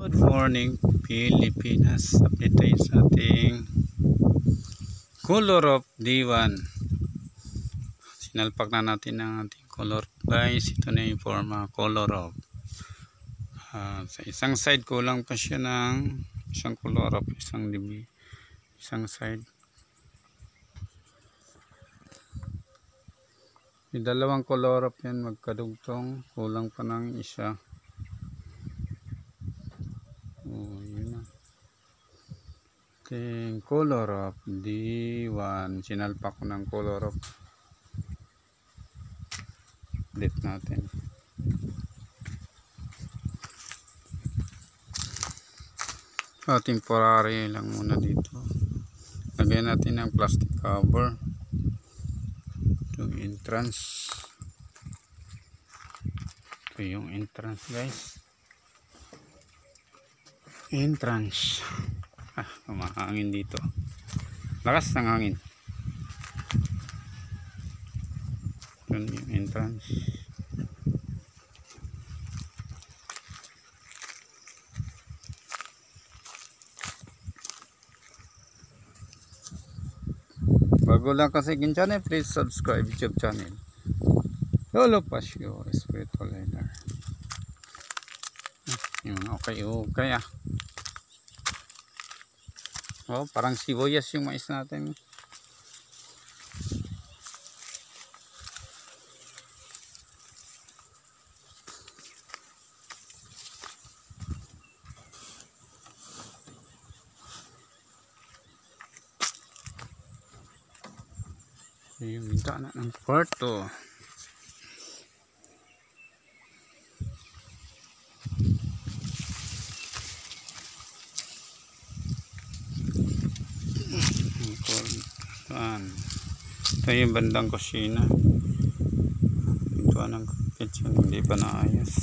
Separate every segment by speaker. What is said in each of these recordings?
Speaker 1: Good morning Pilipinas. Update tayo sa ating color of D1. Sinalpak na natin ang ating color guys. Ito na yung forma color of. Sa isang side kulang pa siya ng isang color of, isang side. May dalawang color of yan magkadugtong. Kulang pa ng isa. Yun na. Ating color of D1. Sinalpak ko ng color of. Ulit natin. Temporary lang muna dito. Lagyan natin ng plastic cover. Yung entrance. Ito yung entrance guys. Entrance. Kumahangin dito. Lakas ng hangin. Ito yung entrance. Bago lang kasi aking channel, please subscribe YouTube channel. Lolo Pasio, Spiritual Leader. Yung okay. Oh, parang sibuyas yung mais natin. Yung bintana ng kwarto. Ito yung bandang kusina. Ito ng kitchen, hindi pa naayos.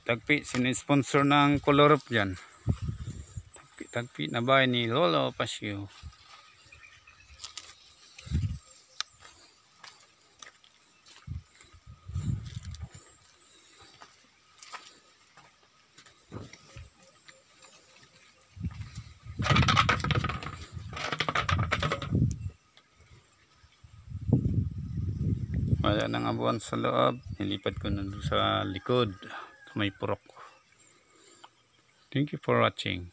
Speaker 1: Tagpi, sinisponsor ng color up dyan. Tagpi na bahay ni Lolo Pasio. Wala nang abuan sa loob. Nilipat ko na sa likod. May purok. Thank you for watching.